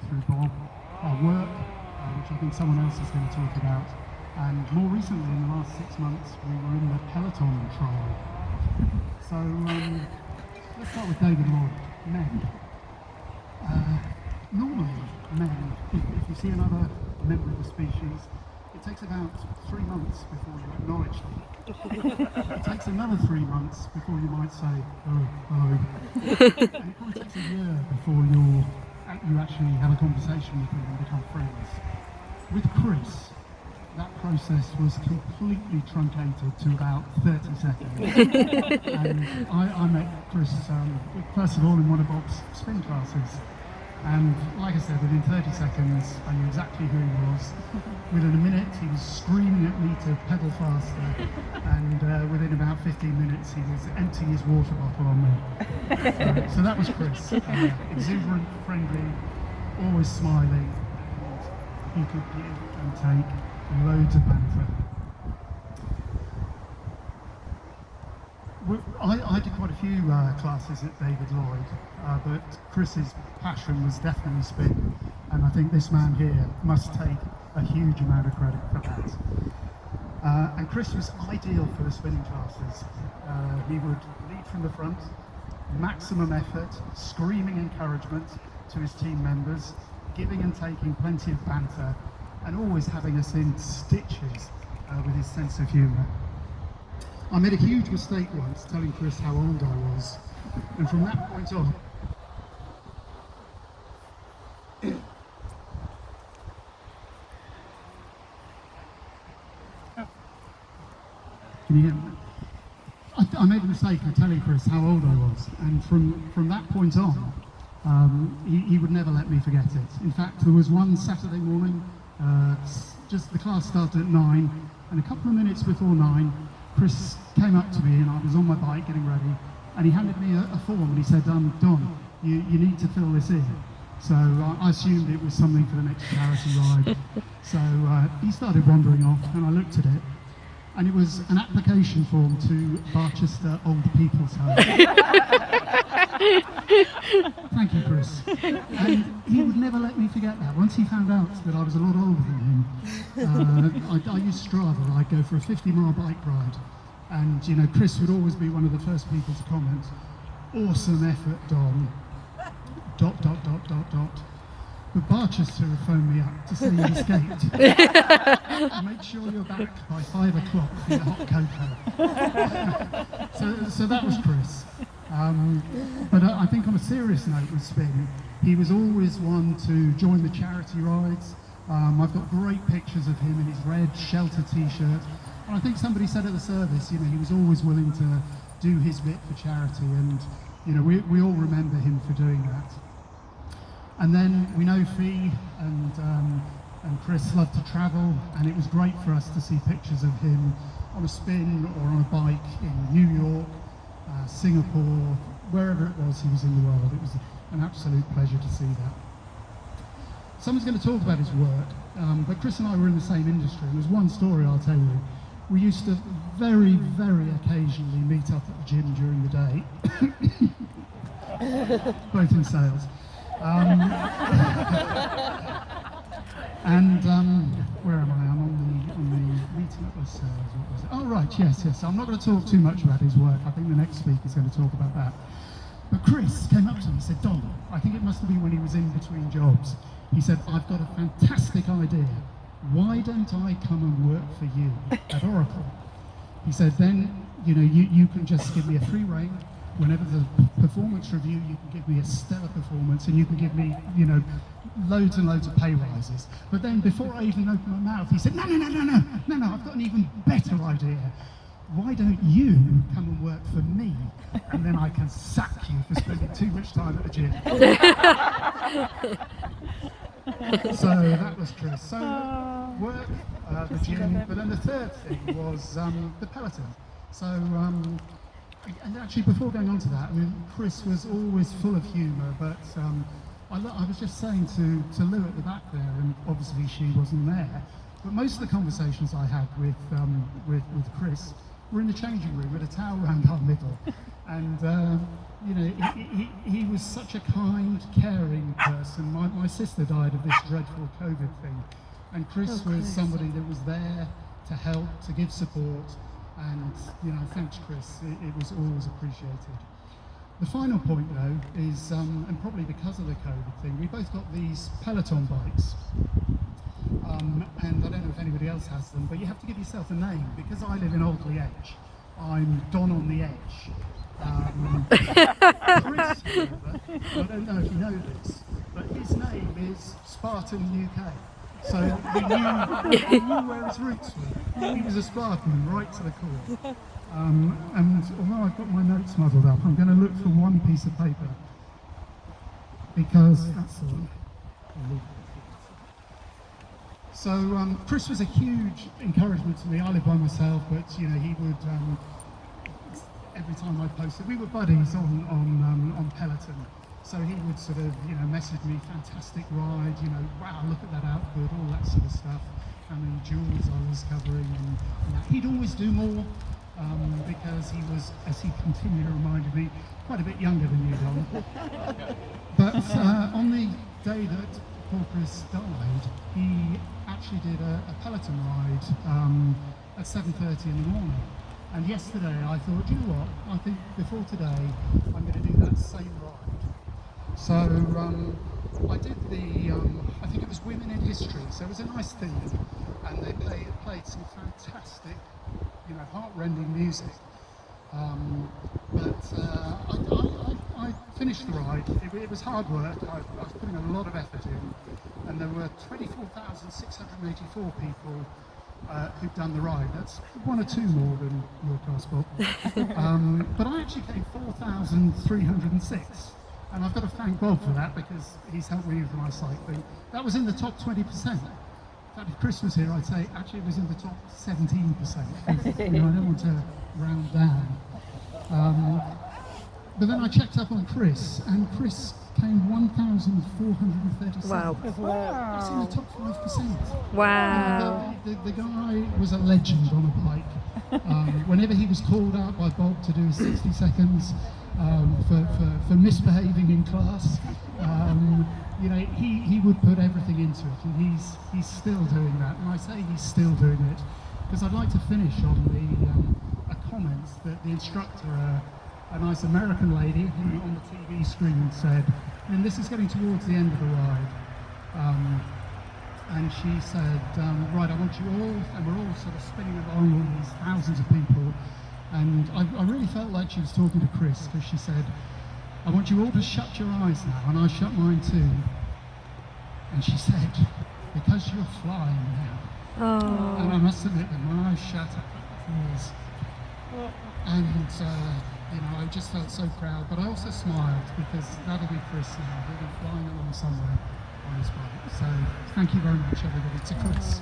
through Bob, work, which I think someone else is going to talk about, and more recently, in the last 6 months, we were in the Peloton trial. So let's start with David Lloyd. Men. Normally, men, if you see another member of the species, it takes about 3 months before you acknowledge them. It takes another 3 months before you might say, oh, hello. And it probably takes a year before you actually have a conversation with them and become friends. With Chris, that process was completely truncated to about 30 seconds. And I met Chris, first of all, in one of Bob's spin classes. And like I said, within 30 seconds, I knew exactly who he was. Within a minute, he was screaming at me to pedal faster. And within about 15 minutes, he was emptying his water bottle on me. So that was Chris. Exuberant, friendly, always smiling. And he could give and take loads of banter. I did quite a few classes at David Lloyd, but Chris's passion was definitely spin, and I think this man here must take a huge amount of credit for that. And Chris was ideal for the spinning classes. He would lead from the front, maximum effort, screaming encouragement to his team members, giving and taking plenty of banter, and always having us in stitches with his sense of humour. I made a huge mistake once telling Chris how old I was, and from that point on, can you hear me? I made a mistake of telling Chris how old I was, and from that point on, he would never let me forget it. In fact, there was one Saturday morning, just the class started at 9, and a couple of minutes before 9, Chris came up to me and I was on my bike getting ready, and he handed me a form and he said, Don, you need to fill this in. So I assumed it was something for the next charity ride. So he started wandering off and I looked at it, and it was an application form to Barchester Old People's Home. Thank you, Chris. And he would never let me forget that. Once he found out that I was a lot older than him, I used Strava. I'd go for a 50-mile bike ride, and Chris would always be one of the first people to comment, "Awesome effort, Don. ... But Barchester have phoned me up to say you escaped. Make sure you're back by 5 o'clock for your hot cocoa." So that was Chris. But I think on a serious note with spin, he was always one to join the charity rides. I've got great pictures of him in his red shelter t-shirt. And I think somebody said at the service, he was always willing to do his bit for charity, and we all remember him for doing that. And then we know Fee and Chris love to travel, and it was great for us to see pictures of him on a spin or on a bike in New York, Singapore, wherever it was he was in the world. It was an absolute pleasure to see that. Someone's going to talk about his work, but Chris and I were in the same industry. There's one story I'll tell you. We used to very, very occasionally meet up at the gym during the day, both in sales. Where am I? I'm on the meeting up with sales. What was it? Oh right, yes. I'm not going to talk too much about his work. I think the next speaker is going to talk about that. But Chris came up to me and said, "Don, I think it must have been when he was in between jobs. He said, I've got a fantastic idea. Why don't I come and work for you at Oracle?" He said, then you can just give me a free rein. Whenever the performance review, you can give me a stellar performance, and you can give me, loads and loads of pay rises. But then before I even opened my mouth, he said, no, I've got an even better idea. Why don't you come and work for me, and then I can sack you for spending too much time at the gym. So that was Chris. So work, the gym, but then the third thing was the Peloton. So, and actually before going on to that, Chris was always full of humour, but I was just saying to Lou at the back there, and obviously she wasn't there, but most of the conversations I had with Chris were in the changing room with a towel around our middle. And you know, he was such a kind, caring person. My sister died of this dreadful COVID thing, and Chris was somebody that was there to help, to give support, and, you know, thanks Chris, it was always appreciated. The final point though is, and probably because of the COVID thing, we both got these Peloton bikes. And I don't know if anybody else has them, but you have to give yourself a name. Because I live in Alderley Edge, I'm Don on the Edge. Chris, however, I don't know if you know this, but his name is Spartan UK. So we knew where his roots were. He was a Spartan right to the core. And although I've got my notes muddled up, I'm going to look for one piece of paper, because that's the one. So Chris was a huge encouragement to me. I live by myself, but you know, he would, every time I posted, we were buddies on Peloton. So he would sort of, you know, message me, fantastic ride, you know, wow, look at that output, all that sort of stuff. How many joules I was covering, and that. He'd always do more, because he was, as he continued to remind me, quite a bit younger than you, Don. But on the day that poor Chris died, he actually did a Peloton ride at 7:30 in the morning. And yesterday I thought, you know what, I think before today I'm going to do that same ride. So I did the, I think it was Women in History, so it was a nice theme, and they played some fantastic, you know, heart-rending music. But I finished the ride. It was hard work. I was putting a lot of effort in, and there were 24,684 people who'd done the ride. That's one or two more than your class, Bob. But I actually came 4,306. And I've got to thank Bob for that, because he's helped me with my cycling. That was in the top 20%. In fact, if Chris was here, I'd say actually it was in the top 17%. You know, I don't want to round down. But then I checked up on Chris, and Chris came 1,437. Wow. That's in the top 5%. Wow. The guy was a legend on a bike. Whenever he was called out by Bob to do his 60 seconds, for misbehaving in class, you know, he would put everything into it, and he's still doing that. And I say he's still doing it because I'd like to finish on a comment that the instructor, a nice American lady who on the TV screen said, and this is getting towards the end of the ride, and she said, right, I want you all, and we're all sort of spinning along, all these thousands of people. And I really felt like she was talking to Chris, because she said, I want you all to shut your eyes now, and I shut mine too. And she said, because you're flying now. Oh. And I must admit that my eyes shut up was, and you know, I just felt so proud, but I also smiled, because that'll be Chris now. He'll be flying along somewhere on his bike. So thank you very much, everybody, to Chris.